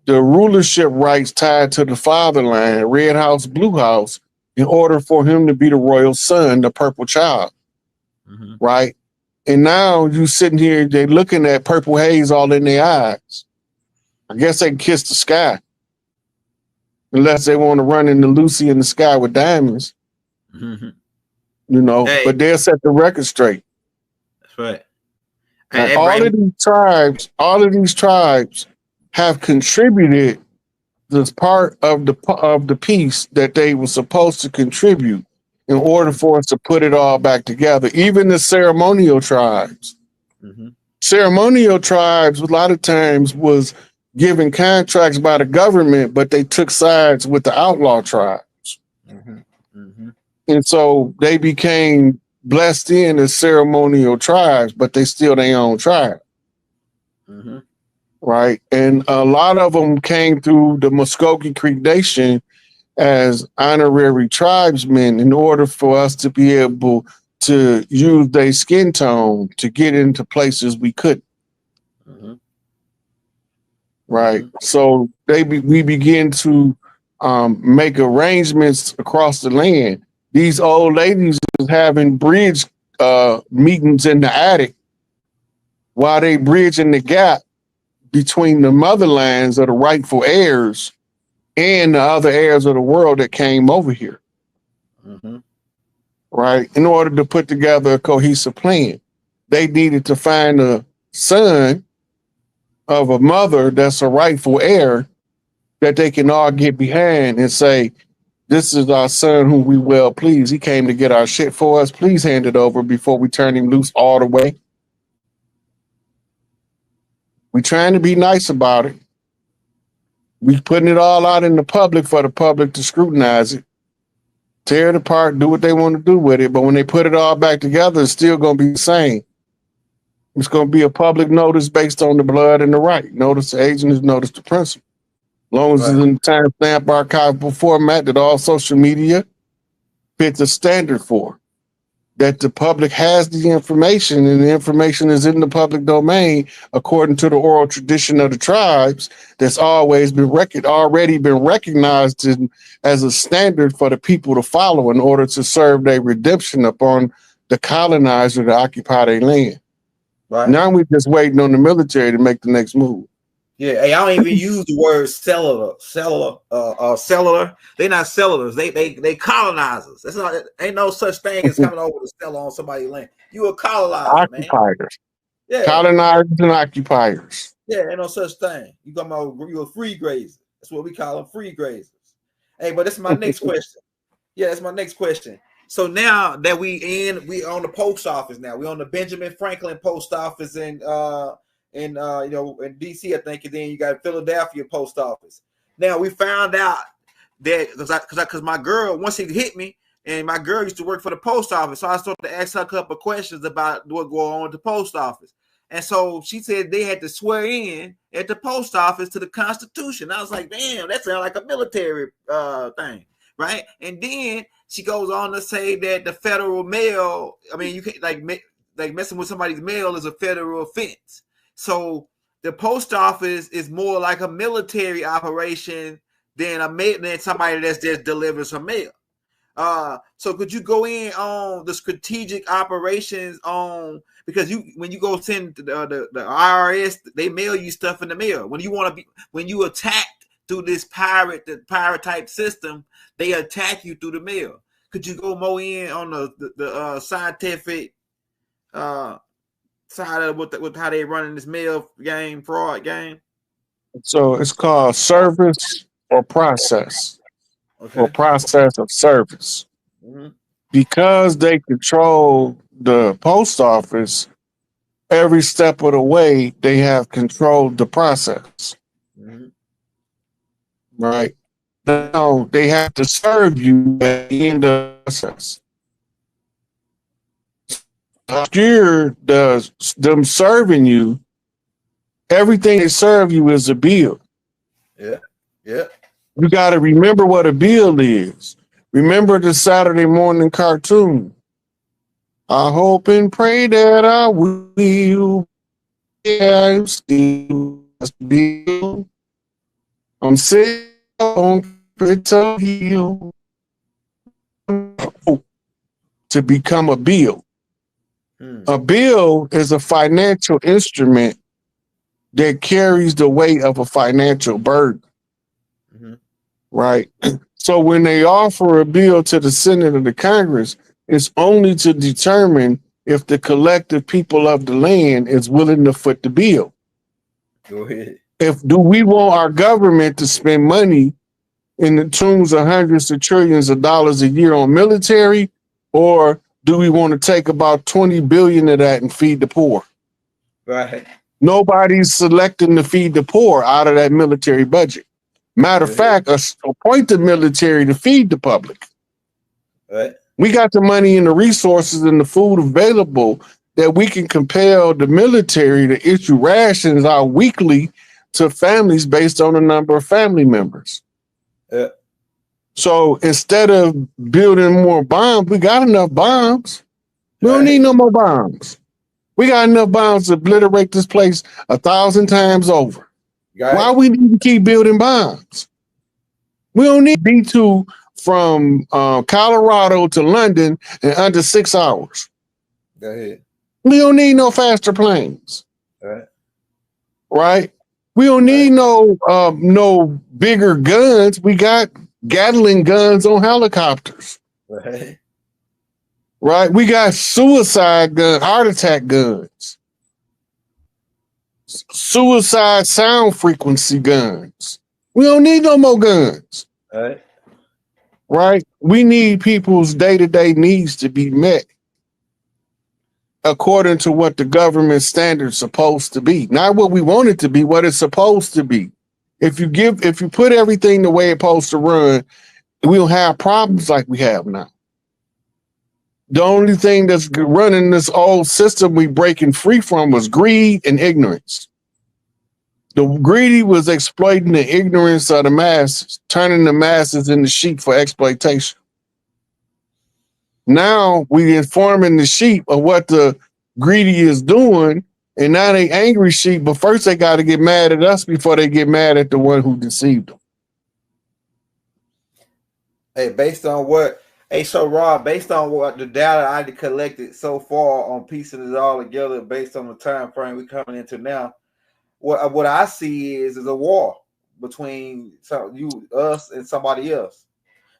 the rulership rights tied to the fatherland, red house, blue house, in order for him to be the royal son, the purple child, right? And now you sitting here, they looking at purple haze all in their eyes. I guess they can kiss the sky. Unless they want to run into Lucy in the sky with diamonds. Hey. But they'll set the record straight. That's right. Hey, all of these tribes have contributed this part of the piece that they were supposed to contribute in order for us to put it all back together. Even the ceremonial tribes. Ceremonial tribes, a lot of times, was given contracts by the government, but they took sides with the outlaw tribes. And so they became blessed in as ceremonial tribes, but they still their own tribe. Right? And a lot of them came through the Muskogee Creek Nation as honorary tribesmen in order for us to be able to use their skin tone to get into places we couldn't. Right. So we begin to make arrangements across the land. These old ladies is having bridge meetings in the attic while they bridging the gap between the motherlands of the rightful heirs and the other heirs of the world that came over here. Right. In order to put together a cohesive plan, they needed to find a son of a mother that's a rightful heir that they can all get behind and say, this is our son whom we well please. He came to get our shit for us. Please hand it over before we turn him loose all the way. We trying to be nice about it. We putting it all out in the public for the public to scrutinize it, tear it apart, do what they want to do with it. But when they put it all back together, it's still going to be the same. It's going to be a public notice based on the blood and the right. Notice the agent is notice the principal. As long as it's in the timestamp archival format that all social media fits a standard for. That the public has the information and the information is in the public domain according to the oral tradition of the tribes that's always been already been recognized as a standard for the people to follow in order to serve their redemption upon the colonizer to occupy their land. Right. Now we're just waiting on the military to make the next move. Yeah, hey, I don't even use the word cellular. They're not cellulars. They colonizers. That's not. Ain't no such thing as coming over to settle on somebody's land. You a colonizer, occupiers. Man. Yeah, colonizers and occupiers. Yeah, ain't no such thing. You talking about you a free grazer? That's what we call them, free grazers. Hey, but that's my next question. Yeah, that's my next question. So now that we on the post office now. We on the Benjamin Franklin post office in DC, I think, and then you got Philadelphia post office. Now we found out that because my girl, once it hit me, and my girl used to work for the post office, so I started to ask her a couple of questions about what going on at the post office. And so she said they had to swear in at the post office to the Constitution. I was like, damn, that sounds like a military thing. right? And then she goes on to say that the federal mail, I mean, you can't like messing with somebody's mail is a federal offense. So the post office is more like a military operation than somebody that's just delivers some mail. So could you go in on the strategic operations on, because when you go send the IRS, they mail you stuff in the mail. When you attack through this pirate type system, they attack you through the mail. Could you go more in on the scientific side of with how they running this mail game, fraud game? So it's called service or process, Okay. or process of service. Mm-hmm. Because they control the post office, every step of the way they have controlled the process. Mm-hmm. Right? Now they have to serve you at the end of the process. Here does them serving you, everything they serve you is a bill. Yeah. Yeah. You got to remember what a bill is. Remember the Saturday morning cartoon. I hope and pray that I will. Yeah, still bill. I'm sitting on Capitol Hill to become a bill. A bill is a financial instrument that carries the weight of a financial burden. Mm-hmm. Right? So when they offer a bill to the Senate or the Congress, it's only to determine if the collective people of the land is willing to foot the bill. Go ahead. Do we want our government to spend money in the tunes of hundreds of trillions of dollars a year on military, or do we want to take about 20 billion of that and feed the poor? Right. Nobody's selecting to feed the poor out of that military budget. Matter of fact, appoint the military to feed the public. Right. We got the money and the resources and the food available that we can compel the military to issue rations out weekly to families based on the number of family members. Yeah. So instead of building more bombs, we got enough bombs. We don't need no more bombs. We got enough bombs to obliterate this place 1,000 times over. Why we need to keep building bombs? We don't need B-2 from Colorado to London in under 6 hours. Go ahead. We don't need no faster planes. Right? We don't need no bigger guns. We got Gatling guns on helicopters. Right? We got suicide guns, heart attack guns. Suicide sound frequency guns. We don't need no more guns. Right? We need people's day-to-day needs to be met according to what the government standard's supposed to be. Not what we want it to be, what it's supposed to be. If you put everything the way it's supposed to run, we don't have problems like we have now. The only thing that's running this old system we breaking free from was greed and ignorance. The greedy was exploiting the ignorance of the masses, turning the masses into sheep for exploitation. Now we informing the sheep of what the greedy is doing, and now they angry sheep, but first they got to get mad at us before they get mad at the one who deceived them. Hey, so Rob, based on what the data I collected so far on piecing it all together, based on the time frame we're coming into now, what I see is a war between us and somebody else,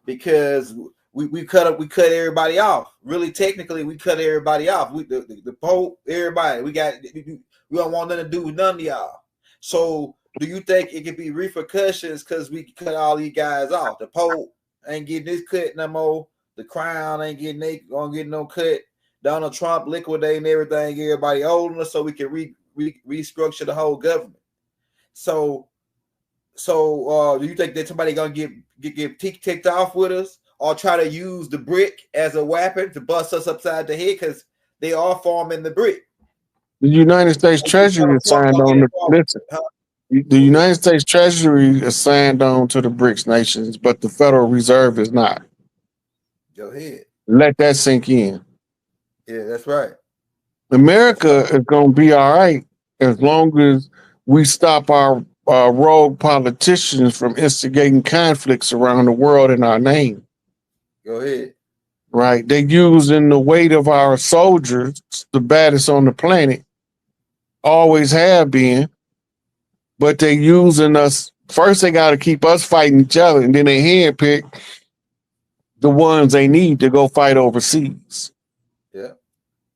because we cut everybody off. Really, technically, we cut everybody off. The Pope, everybody. We don't want nothing to do with none of y'all. So, do you think it could be repercussions because we cut all these guys off? The Pope ain't getting this cut no more. The Crown ain't gonna get no cut. Donald Trump liquidating everything, everybody holding us so we can restructure the whole government. So do you think that somebody gonna get ticked off with us, or try to use the brick as a weapon to bust us upside the head, because they are forming the brick? The United States Treasury signed on the listen. The United States Treasury is signed on to the BRICS nations, but the Federal Reserve is not. Go ahead. Let that sink in. Yeah, that's right. America is going to be all right as long as we stop our rogue politicians from instigating conflicts around the world in our name. Go ahead. Right? They're using the weight of our soldiers, the baddest on the planet, always have been, but they're using us. First, they got to keep us fighting each other, and then they handpick the ones they need to go fight overseas. Yeah.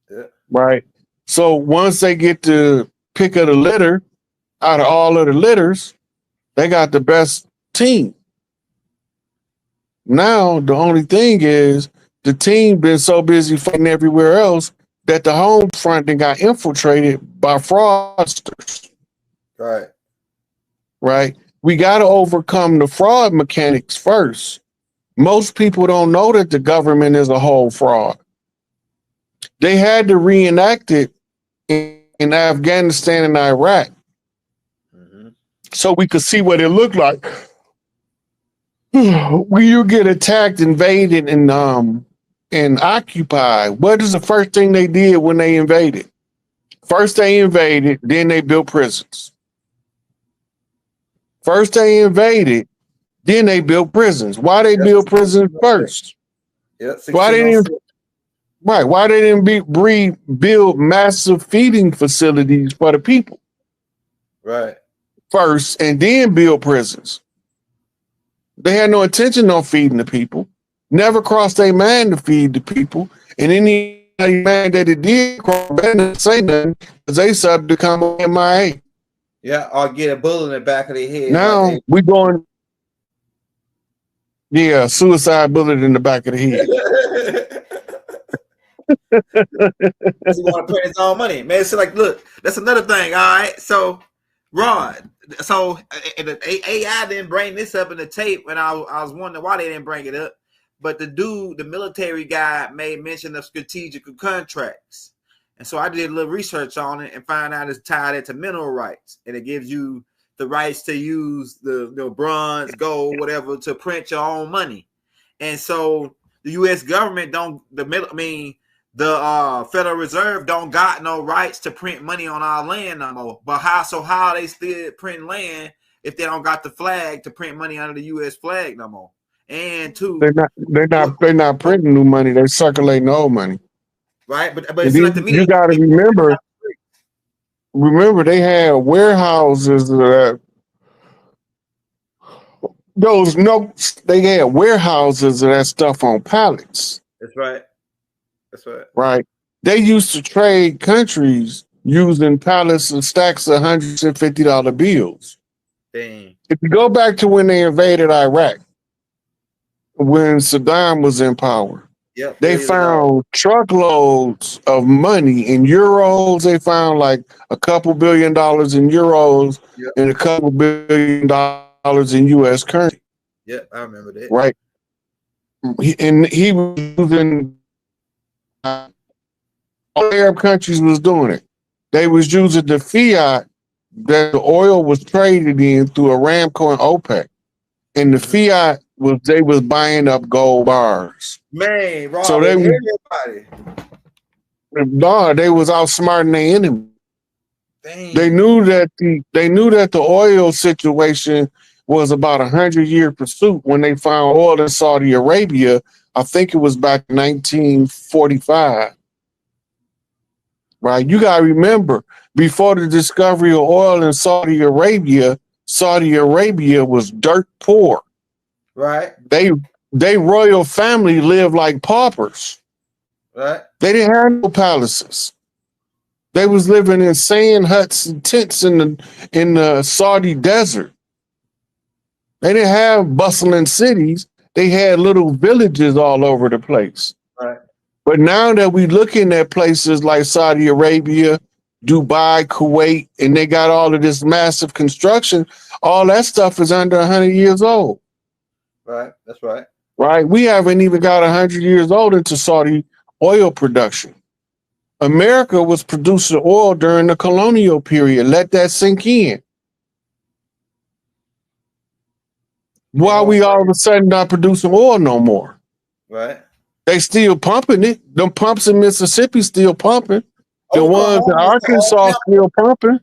Yeah. Right. So once they get the pick of the litter, out of all of the litters, they got the best team. Now, the only thing is the team been so busy fighting everywhere else that the home front then got infiltrated by fraudsters. Right. Right. We got to overcome the fraud mechanics first. Most people don't know that the government is a whole fraud. They had to reenact it in Afghanistan and Iraq so we could see what it looked like. When you get attacked, invaded, and occupied, what is the first thing they did when they invaded? First they invaded, then they built prisons. First they invaded, then they built prisons. Why they build prisons first? Yeah, why they didn't build massive feeding facilities for the people? Right. First, and then build prisons. They had no intention on feeding the people. Never crossed their mind to feed the people. And any mind that it did cross, didn't say nothing because they started to come on MIA. Yeah, or get a bullet in the back of their head. Now like we going, yeah, suicide bullet in the back of the head. He want to print his own money, man. It's like, look, that's another thing. All right, so Rod, so the AI didn't bring this up in the tape, and I was wondering why they didn't bring it up. But the military guy made mention of strategic contracts, and so I did a little research on it and found out it's tied into mineral rights, and it gives you the rights to use the bronze, gold, whatever, to print your own money. And so the U.S. government the Federal Reserve don't got no rights to print money on our land no more. But how they still print land if they don't got the flag to print money under the U.S. flag no more? And two, they're not printing new money. They're circulating old money. Right, but it's like to me, you got to remember they had warehouses that those notes. They had warehouses of that stuff on pallets. That's right. That's right. Right. They used to trade countries using pallets and stacks of $150 bills. Dang. If you go back to when they invaded Iraq, when Saddam was in power, yep, they found truckloads of money in euros. They found like a couple $2 billion in euros, yep, and a couple $1 billion in US currency. Yep, I remember that. Right. He was using all Arab countries was doing it. They was using the fiat that the oil was traded in through Aramco and OPEC. And the fiat was they was buying up gold bars. Man, Rob, so they everybody. No, they was outsmarting their enemy. Dang. They knew that the oil situation was about 100-year pursuit when they found oil in Saudi Arabia. I think it was back in 1945. Right? You got to remember, before the discovery of oil in Saudi Arabia was dirt poor. Right. They royal family lived like paupers. Right. They didn't have no palaces. They was living in sand huts and tents in the Saudi desert. They didn't have bustling cities. They had little villages all over the place. Right. But now that we looking at places like Saudi Arabia, Dubai, Kuwait, and they got all of this massive construction, all that stuff is under 100 years old. Right. That's right. Right. We haven't even got 100 years old into Saudi oil production. America was producing oil during the colonial period. Let that sink in. Why we all of a sudden not producing oil no more? Right. They still pumping it. Them pumps in Mississippi still pumping. The ones in Arkansas still pumping.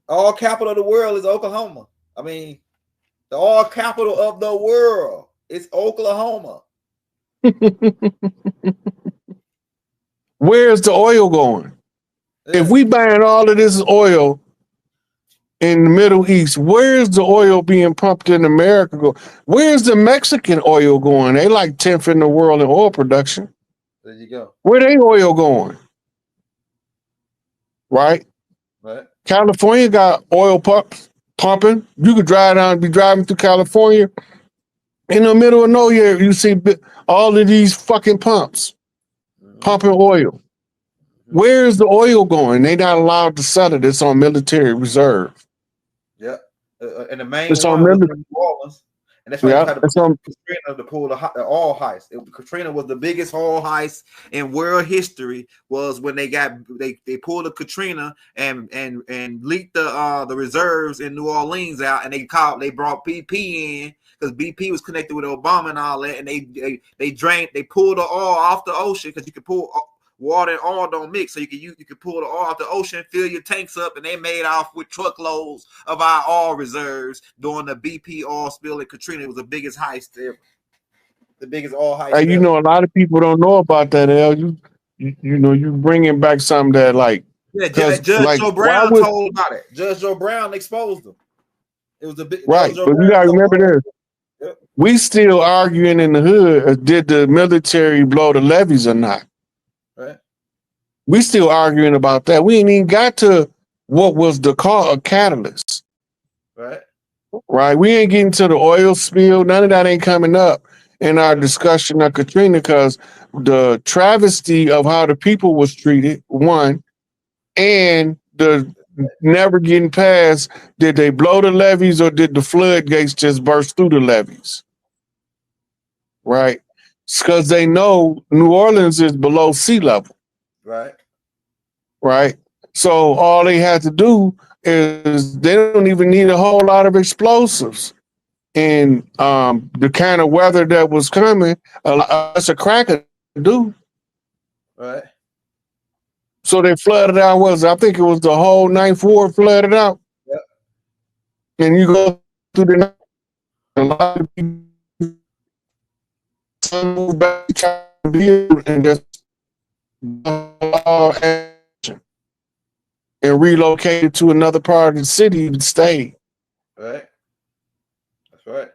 All capital of the world is Oklahoma. I mean, the all capital of the world is Oklahoma. Where's the oil going? Yeah. If we buying all of this oil in the Middle East, where's the oil being pumped in America? Where's the Mexican oil going? They like 10th in the world in oil production. There you go. Where they oil going? Right? Right. California got oil pumping. You could be driving through California. In the middle of nowhere, you see all of these fucking pumps pumping oil. Where's the oil going? They not allowed to sell it. It's on military reserve. Yeah, and the main one was in New Orleans, and that's why they tried to Katrina to pull the oil heist. Katrina was the biggest oil heist in world history. Was when they pulled the Katrina and leaked the reserves in New Orleans out, and they brought BP in. Because BP was connected with Obama and all that, and they pulled the oil off the ocean because you could pull water and oil don't mix, so you could pull the oil off the ocean, fill your tanks up, and they made off with truckloads of our oil reserves during the BP oil spill at Katrina. It was the biggest heist ever. The biggest oil heist. Hey, you know, a lot of people don't know about that. You know, you bringing back something that like Judge Joe Brown told about it. Judge Joe Brown exposed them. It was a big right, but you gotta remember this. Yep. We still arguing in the hood, did the military blow the levees or not? Right. We still arguing about that. We ain't even got to what was the catalyst. Right. Right. We ain't getting to the oil spill. None of that ain't coming up in our discussion of Katrina because the travesty of how the people was treated, one, and the never getting past, did they blow the levees or did the floodgates just burst through the levees? Right? Because they know New Orleans is below sea level. Right. Right? So all they had to do is they don't even need a whole lot of explosives. And the kind of weather that was coming, that's a cracker to do. Right. So they flooded out, I think it was the whole 9th Ward flooded out. Yep. And you go through the night, a lot of people move back and just and relocated to another part of the city and stayed. Right. That's right.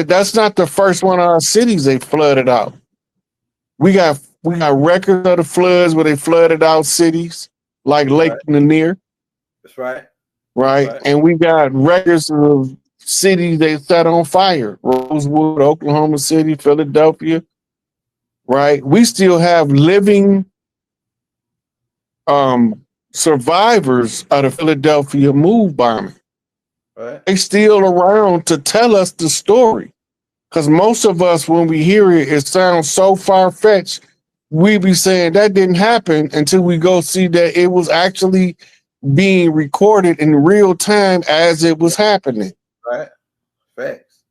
That's not the first one of our cities they flooded out. We got records of the floods where they flooded out cities like Lake Lanier. That's right. Right. That's right. And we got records of cities they set on fire. Rosewood, Oklahoma City, Philadelphia. Right. We still have living survivors of the Philadelphia move bombing. Right. They still around to tell us the story. Because most of us, when we hear it, it sounds so far-fetched. We be saying that didn't happen until we go see that it was actually being recorded in real time as it was happening. Right. Facts.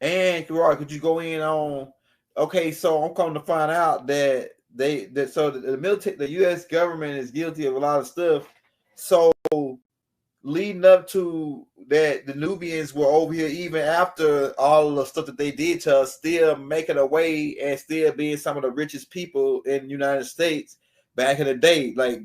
And could you go in on? Okay, so I'm coming to find out that the military, the U.S. government is guilty of a lot of stuff. So leading up to that, the Nubians were over here even after all the stuff that they did to us, still making a way and still being some of the richest people in the United States back in the day, like